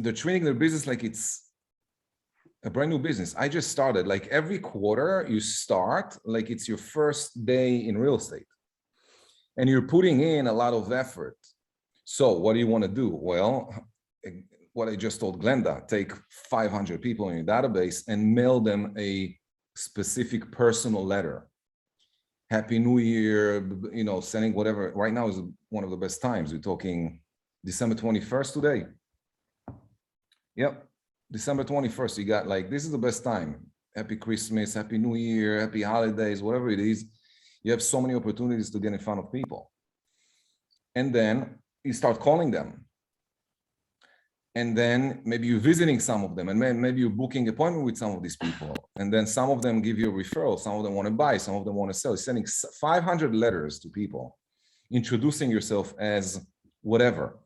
they're treating their business like it's a brand new business. I just started. Like every quarter you start like it's your first day in real estate, and you're putting in a lot of effort. So what do you want to do? Well, what I just told Glenda, take 500 people in your database and mail them a specific personal letter. Happy New Year, you know, sending whatever. Right now is one of the best times. We're talking December 21st today. Yep, December 21st. You got like, this is the best time. Happy Christmas, Happy New Year, Happy Holidays, whatever it is. You have so many opportunities to get in front of people. And then you start calling them. And then maybe you're visiting some of them, and maybe you're booking an appointment with some of these people. And then some of them give you a referral. Some of them want to buy, some of them want to sell. You're sending 500 letters to people, introducing yourself as whatever,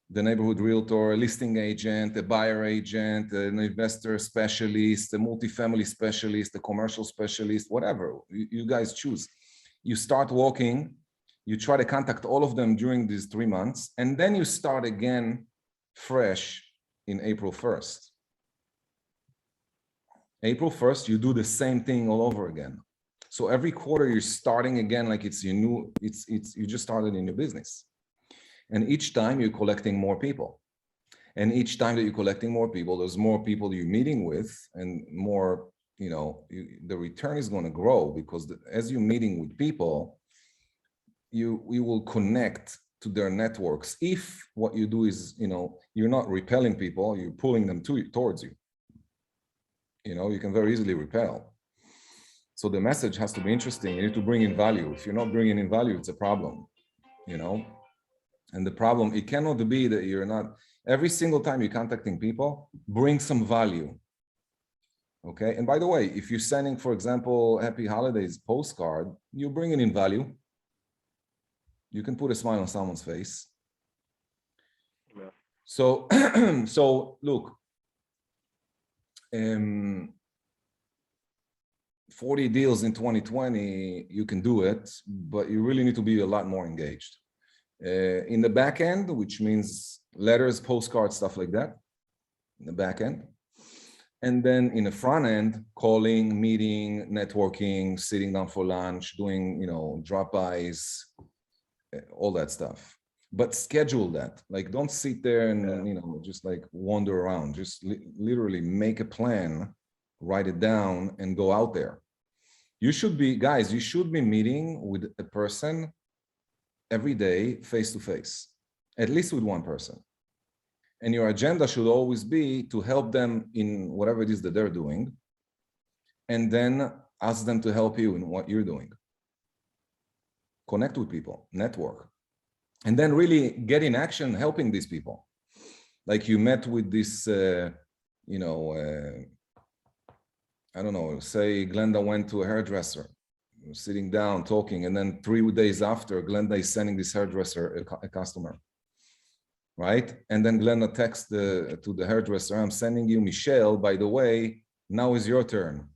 the neighborhood realtor, a listing agent, a buyer agent, an investor specialist, a multifamily specialist, a commercial specialist, whatever you guys choose. You start walking, you try to contact all of them during these 3 months, and then you start again fresh in April 1st. April 1st, you do the same thing all over again. So every quarter you're starting again like it's your new, you just started in your business. And each time you're collecting more people. And each time that you're collecting more people, there's more people you're meeting with, and more, you know, the return is going to grow, because as you're meeting with people, you will connect to their networks. If what you do is, you know, you're not repelling people, you're pulling them towards you. You know, you can very easily repel. So the message has to be interesting. You need to bring in value. If you're not bringing in value, it's a problem, you know? And the problem, it cannot be that you're not, every single time you're contacting people, bring some value. Okay. And by the way, if you're sending, for example, Happy Holidays postcard, you're bringing in value. You can put a smile on someone's face. Yeah. So, so look, 40 deals in 2020, you can do it, but you really need to be a lot more engaged. In the back end, which means letters, postcards, stuff like that, in the back end. And then in the front end, calling, meeting, networking, sitting down for lunch, doing, you know, drop-bys, all that stuff. But schedule that. Like, don't sit there and, you know, just like wander around. Just literally make a plan, write it down, and go out there. You should be, guys, you should be meeting with a person every day, face to face, at least with one person. And your agenda should always be to help them in whatever it is that they're doing, and then ask them to help you in what you're doing. Connect with people, network, and then really get in action helping these people. Like you met with this, you know, I don't know, say Glenda went to a hairdresser, sitting down, talking, and then 3 days after, Glenda is sending this hairdresser a customer, right? And then Glenda texts to the hairdresser, I'm sending you Michelle, by the way, now is your turn,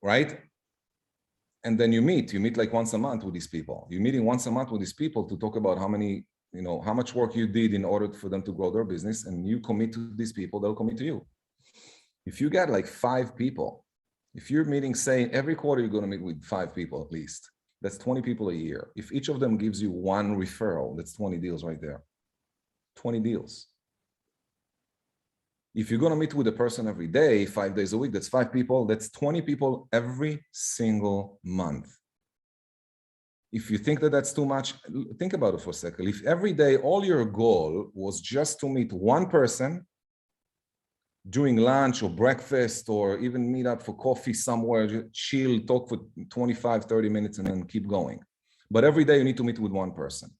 right? And then you meet like once a month with these people. You're meeting once a month with these people to talk about how many, you know, how much work you did in order for them to grow their business, and you commit to these people, they'll commit to you. If you got like 5 people, if you're meeting, say every quarter, you're going to meet with 5 people at least, that's 20 people a year. If each of them gives you 1 referral, that's 20 deals right there. 20 deals. If you're going to meet with a person every day, 5 days a week, that's 5 people, that's 20 people every single month. If you think that that's too much, think about it for a second. If every day, all your goal was just to meet one person during lunch or breakfast, or even meet up for coffee somewhere, just chill, talk for 25, 30 minutes, and then keep going. But every day you need to meet with one person.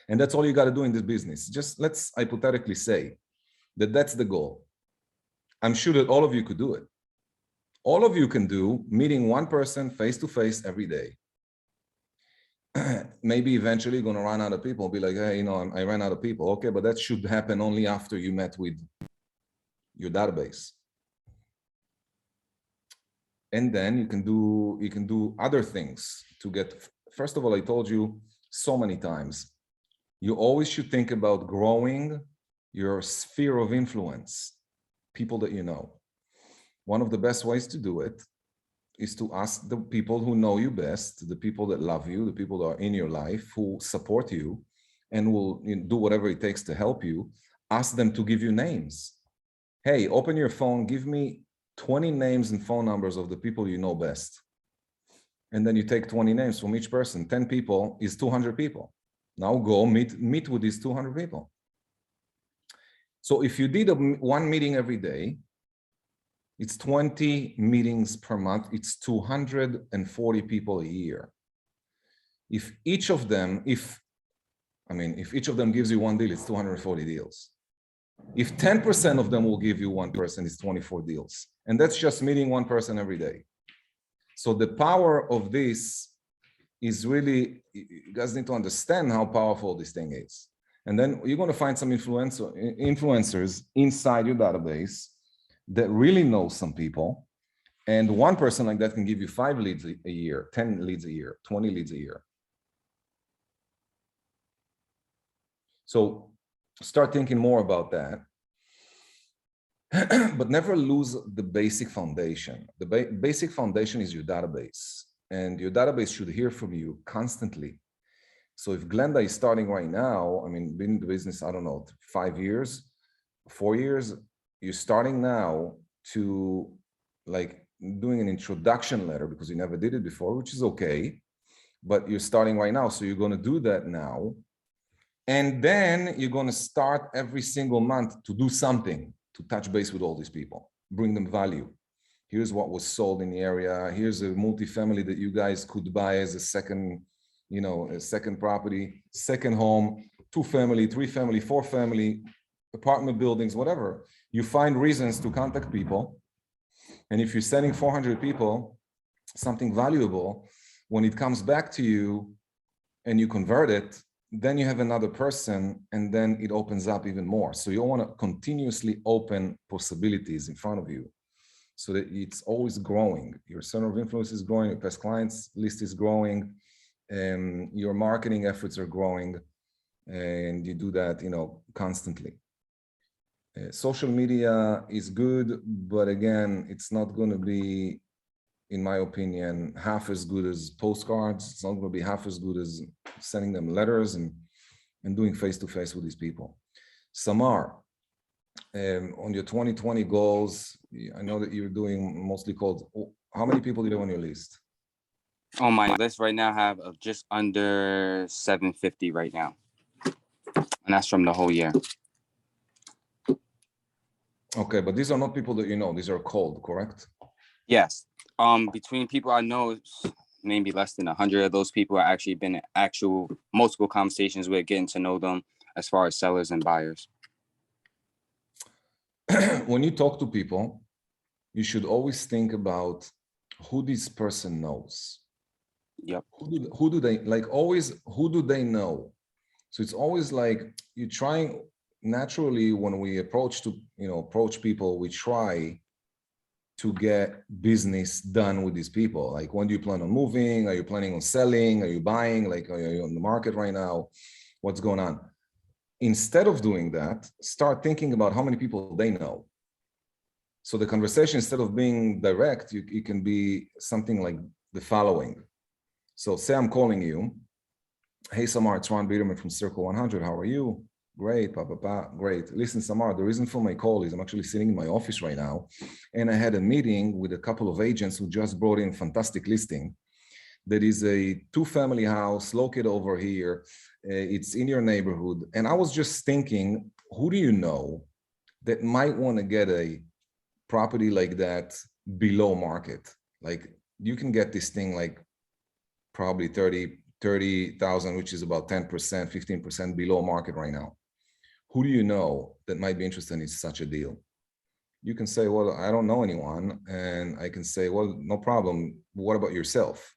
And that's all you got to do in this business. Just let's hypothetically say that that's the goal. I'm sure that all of you could do it. All of you can do meeting one person face to face every day. Maybe eventually you're going to run out of people, be like, hey, you know, I ran out of people. Okay, but that should happen only after you met with your database. And then you can do other things to get, first of all, I told you so many times, you always should think about growing your sphere of influence, people that you know. One of the best ways to do it is to ask the people who know you best, the people that love you, the people that are in your life, who support you and will do whatever it takes to help you. Ask them to give you names. Hey, open your phone, give me 20 names and phone numbers of the people you know best. And then you take 20 names from each person. 10 people is 200 people. Now go meet with these 200 people. So if you did one meeting every day, it's 20 meetings per month. It's 240 people a year. If each of them, if each of them gives you one deal, it's 240 deals. If 10% of them will give you one person, it's 24 deals. And that's just meeting one person every day. So the power of this is really, you guys need to understand how powerful this thing is. And then you're going to find some influencers inside your database that really know some people. And one person like that can give you 5 leads a year, 10 leads a year, 20 leads a year. So start thinking more about that. But never lose the basic foundation. The basic foundation is your database, and your database should hear from you constantly. So if Glenda is starting right now, been in the business, I don't know, 5 years, 4 years, you're starting now to like doing an introduction letter because you never did it before, which is okay, but you're starting right now. So you're going to do that now. And then you're going to start every single month to do something to touch base with all these people, bring them value. Here's what was sold in the area. Here's a multifamily that you guys could buy as a second, a second property, second home, 2-family, 3-family, 4-family, apartment buildings, whatever. You find reasons to contact people. And if you're sending 400 people something valuable, when it comes back to you and you convert it, then you have another person, and then it opens up even more. So you want to continuously open possibilities in front of you so that it's always growing. Your center of influence is growing, your past clients list is growing, and your marketing efforts are growing, and you do that, constantly. Social media is good, but again, it's not going to be, in my opinion, half as good as postcards. It's not going to be half as good as sending them letters and doing face-to-face with these people. Samar, on your 2020 goals, I know that you're doing mostly cold. How many people do you have on your list? On my list right now, I have just under 750 right now. And that's from the whole year. Okay, but these are not people that you know. These are cold, correct? Yes. Between people I know, maybe less than 100 of those people have actually been in actual multiple conversations with, getting to know them as far as sellers and buyers. When you talk to people, you should always think about who this person knows. Yep. Who do they like? Always, who do they know? So it's always like you're trying. Naturally, when we approach people, we try to get business done with these people. Like, when do you plan on moving? Are you planning on selling? Are you buying? Like, are you on the market right now? What's going on? Instead of doing that, start thinking about how many people they know. So the conversation, instead of being direct, it can be something like the following. So say I'm calling you. Hey, Samar, it's Ron Biederman from Circle100. How are you? Great, great. Listen, Samar, the reason for my call is I'm actually sitting in my office right now, and I had a meeting with a couple of agents who just brought in a fantastic listing. That is a 2-family house located over here. It's in your neighborhood. And I was just thinking, who do you know that might want to get a property like that below market? Like, you can get this thing like probably 30,000, which is about 10%, 15% below market right now. Who do you know that might be interested in such a deal? You can say, well, I don't know anyone. And I can say, well, no problem. What about yourself?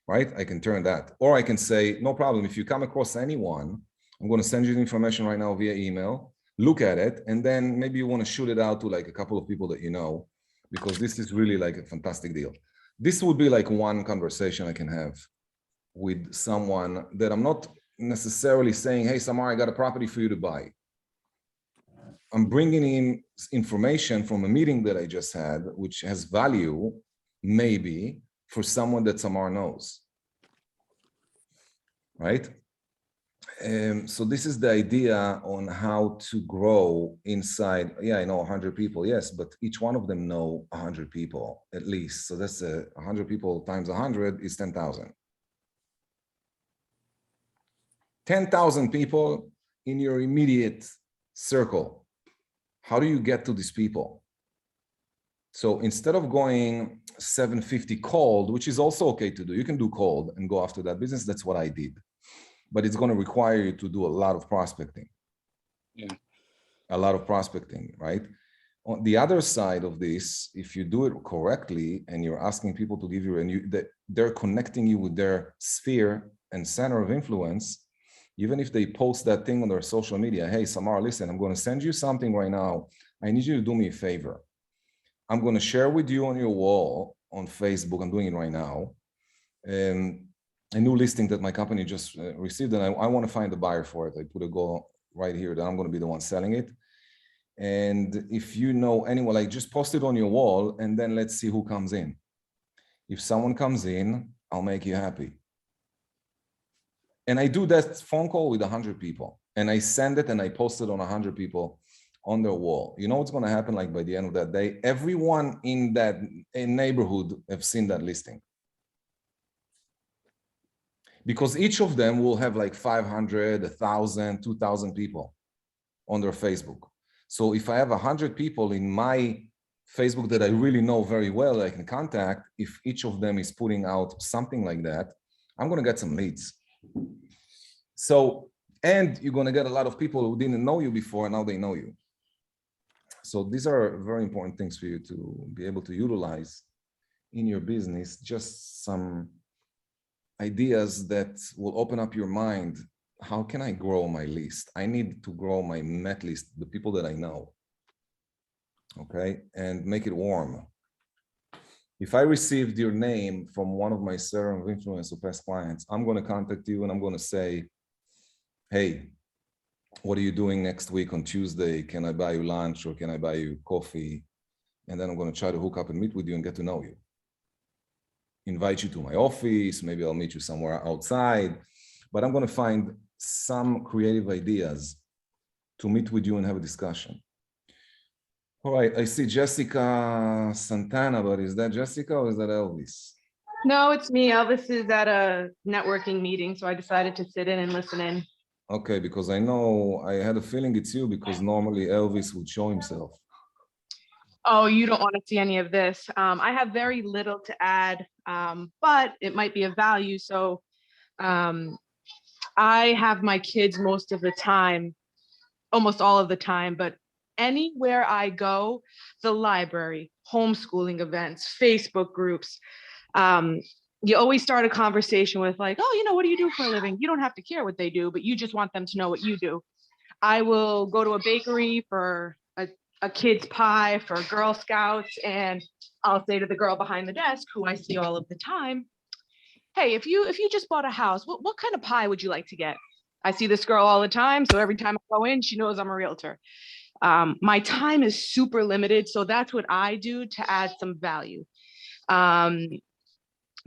Right? I can turn that. Or I can say, no problem. If you come across anyone, I'm going to send you the information right now via email. Look at it. And then maybe you want to shoot it out to like a couple of people that you know, because this is really like a fantastic deal. This would be like one conversation I can have with someone that I'm not necessarily saying, hey, Samar, I got a property for you to buy. I'm bringing in information from a meeting that I just had, which has value, maybe, for someone that Samar knows, right? So this is the idea on how to grow inside. Yeah, I know 100 people, yes, but each one of them know 100 people at least. So that's 100 people times 100 is 10,000. 10,000 people in your immediate circle. How do you get to these people? So instead of going 750 cold, which is also okay to do, you can do cold and go after that business. That's what I did. But it's going to require you to do a lot of prospecting. Yeah. A lot of prospecting, right? On the other side of this, if you do it correctly and you're asking people to give you, and they're connecting you with their sphere and center of influence, even if they post that thing on their social media, hey, Samar, listen, I'm going to send you something right now. I need you to do me a favor. I'm going to share with you on your wall on Facebook. I'm doing it right now. A new listing that my company just received, and I want to find a buyer for it. I put a goal right here that I'm going to be the one selling it. And if you know anyone, like just post it on your wall and then let's see who comes in. If someone comes in, I'll make you happy. And I do that phone call with 100 people and I send it and I post it on 100 people on their wall. You know what's going to happen? Like by the end of that day, everyone in that neighborhood have seen that listing. Because each of them will have like 500, 1,000, 2,000 people on their Facebook. So if I have 100 people in my Facebook that I really know very well, that I can contact, if each of them is putting out something like that, I'm going to get some leads. So, and you're going to get a lot of people who didn't know you before, and now they know you. So these are very important things for you to be able to utilize in your business, just some ideas that will open up your mind. How can I grow my list? I need to grow my met list, the people that I know, okay, and make it warm. If I received your name from one of my sphere of influence or past clients, I'm going to contact you and I'm going to say, hey, what are you doing next week on Tuesday? Can I buy you lunch or can I buy you coffee? And then I'm going to try to hook up and meet with you and get to know you. Invite you to my office. Maybe I'll meet you somewhere outside, but I'm going to find some creative ideas to meet with you and have a discussion. All right, I see Jessica Santana, but is that Jessica or is that Elvis? No, it's me. Elvis is at a networking meeting, so I decided to sit in and listen in. Okay, because I know I had a feeling it's you because normally Elvis would show himself. Oh, you don't want to see any of this. I have very little to add, but it might be of value. So I have my kids most of the time, almost all of the time, but anywhere I go, the library, homeschooling events, Facebook groups, you always start a conversation with like, oh, what do you do for a living? You don't have to care what they do, but you just want them to know what you do. I will go to a bakery for a kid's pie for Girl Scouts, and I'll say to the girl behind the desk, who I see all of the time, hey, if you just bought a house, what kind of pie would you like to get? I see this girl all the time, so every time I go in, she knows I'm a realtor. My time is super limited, so that's what I do to add some value.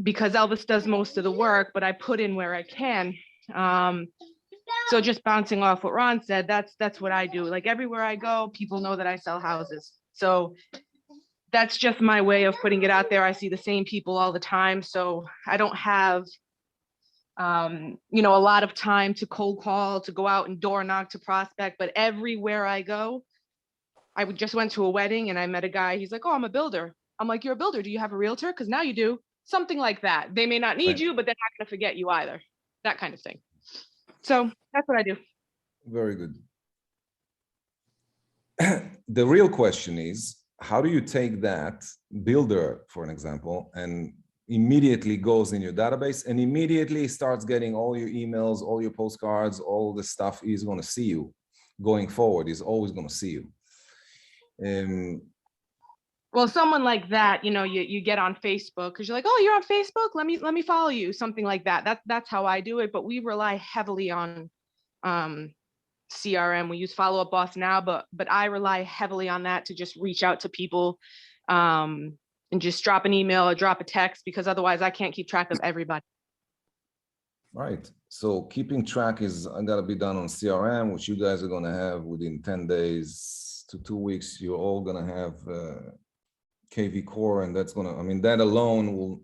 Because Elvis does most of the work, but I put in where I can. So just bouncing off what Ron said, that's what I do. Like everywhere I go, people know that I sell houses. So that's just my way of putting it out there. I see the same people all the time. So I don't have, a lot of time to cold call, to go out and door knock, to prospect, but everywhere I go, I just went to a wedding and I met a guy. He's like, oh, I'm a builder. I'm like, you're a builder. Do you have a realtor? Because now you do. Something like that. They may not need you, but they're not going to forget you either. That kind of thing. So that's what I do. Very good. The real question is, how do you take that builder, for an example, and immediately goes in your database and immediately starts getting all your emails, all your postcards, all the stuff he's going to see you going forward. He's always going to see you. Well, someone like that, you get on Facebook because you're like, oh, you're on Facebook. Let me follow you. Something like that. That's how I do it. But we rely heavily on CRM. We use Follow Up Boss now, but I rely heavily on that to just reach out to people and just drop an email or drop a text, because otherwise I can't keep track of everybody. Right. So keeping track is got to be done on CRM, which you guys are going to have within 10 days to 2 weeks. You're all going to have KV Core, and that's going to, I mean, that alone will,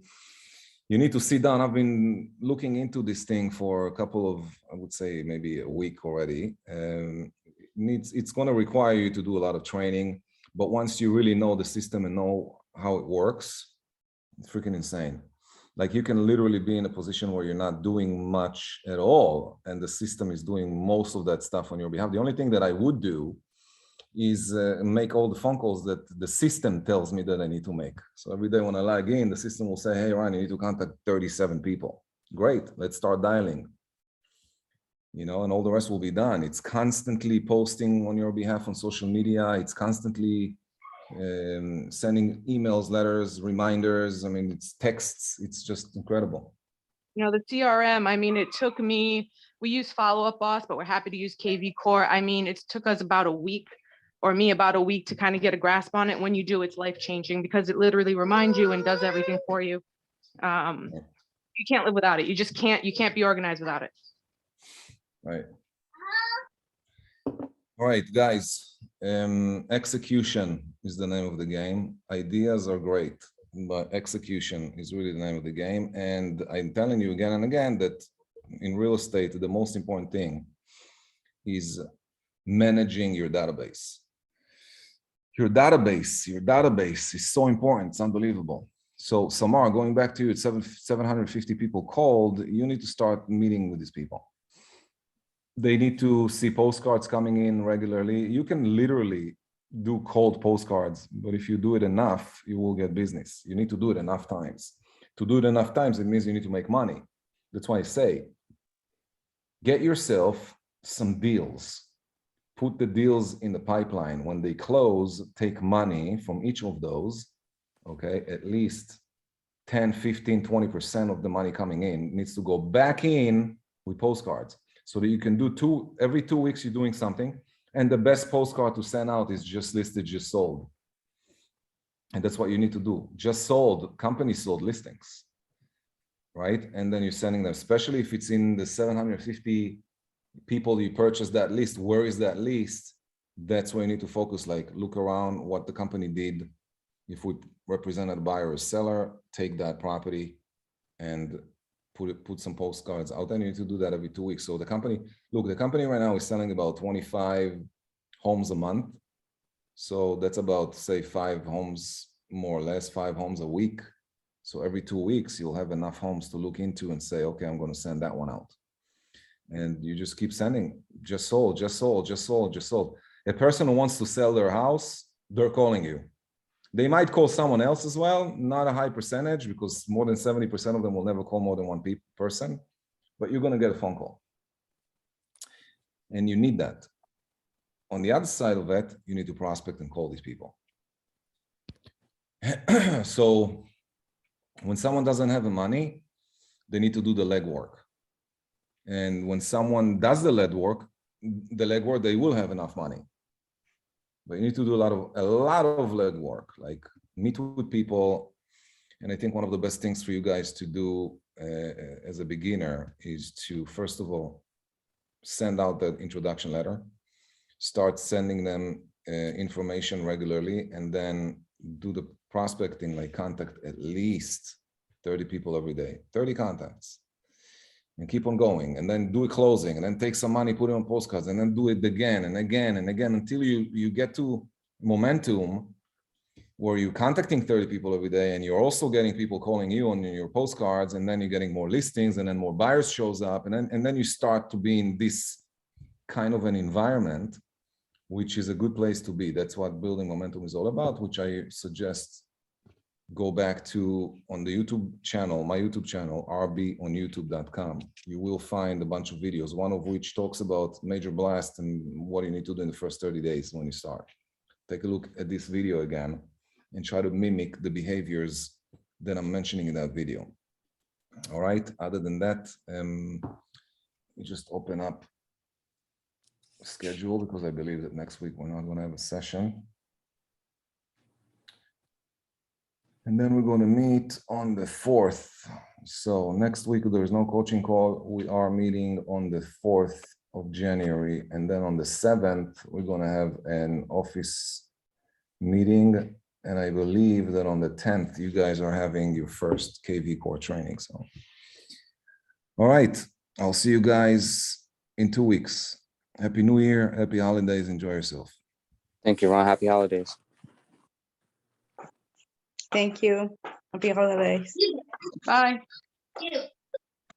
you need to sit down. I've been looking into this thing for a couple of, I would say maybe a week already. It's going to require you to do a lot of training, but once you really know the system and know how it works, it's freaking insane. Like you can literally be in a position where you're not doing much at all, and the system is doing most of that stuff on your behalf. The only thing that I would do is make all the phone calls that the system tells me that I need to make. So every day when I log in, the system will say, hey, Ryan, you need to contact 37 people. Great, let's start dialing. You know, and all the rest will be done. It's constantly posting on your behalf on social media. It's constantly sending emails, letters, reminders. I mean, it's texts. It's just incredible. You know, the CRM, I mean, it took me, we use Follow Up Boss, but we're happy to use KV Core. I mean, it took us about a week, or me about a week, to kind of get a grasp on it. When you do, it's life-changing because it literally reminds you and does everything for you. You can't live without it. You just can't, you can't be organized without it. Right. All right, guys, execution is the name of the game. Ideas are great, but execution is really the name of the game. And I'm telling you again and again that in real estate, the most important thing is managing your database. Your database is so important. It's unbelievable. So Samar, going back to you, it's 750 people called. You need to start meeting with these people. They need to see postcards coming in regularly. You can literally do cold postcards, but if you do it enough, you will get business. You need to do it enough times. To do it enough times, it means you need to make money. That's why I say, get yourself some deals. Put the deals in the pipeline. When they close, take money from each of those, okay? At least 10, 15, 20% of the money coming in needs to go back in with postcards, so that you can do every 2 weeks you're doing something. And the best postcard to send out is just listed, just sold. And that's what you need to do. Just sold, company sold listings, right? And then you're sending them, especially if it's in the 750 people you purchased that list. Where is that list? That's where you need to focus. Like, look around what the company did. If we represent a buyer or seller, take that property and put some postcards out. And you need to do that every 2 weeks. So the company, look, the company right now is selling about 25 homes a month. So that's about, say, 5 homes, more or less 5 homes a week. So every 2 weeks, you'll have enough homes to look into and say, okay, I'm going to send that one out. And you just keep sending, just sold, just sold, just sold, just sold. A person who wants to sell their house, they're calling you. They might call someone else as well, not a high percentage, because more than 70% of them will never call more than one person, but you're going to get a phone call. And you need that. On the other side of that, you need to prospect and call these people. So when someone doesn't have the money, they need to do the legwork. And when someone does the legwork, they will have enough money. But you need to do a lot of legwork, like meet with people. And I think one of the best things for you guys to do as a beginner is to, first of all, send out that introduction letter, start sending them information regularly, and then do the prospecting, like contact at least 30 people every day, 30 contacts. And keep on going, and then do a closing, and then take some money, put it on postcards, and then do it again and again and again until you get to momentum where you're contacting 30 people every day, and you're also getting people calling you on your postcards, and then you're getting more listings, and then more buyers shows up, and then you start to be in this kind of an environment, which is a good place to be. That's what building momentum is all about, which I suggest go back to on the YouTube channel, my YouTube channel, rbonyoutube.com. You will find a bunch of videos, one of which talks about Major Blast and what you need to do in the first 30 days when you start. Take a look at this video again and try to mimic the behaviors that I'm mentioning in that video. All right, other than that, we just open up schedule because I believe that next week we're not going to have a session. And then we're going to meet on the 4th. So next week, there is no coaching call. We are meeting on the 4th of January. And then on the 7th, we're going to have an office meeting. And I believe that on the 10th, you guys are having your first KV core training. So, all right. I'll see you guys in 2 weeks. Happy New Year. Happy holidays. Enjoy yourself. Thank you, Ron. Happy holidays. Thank you. Happy holidays. Bye.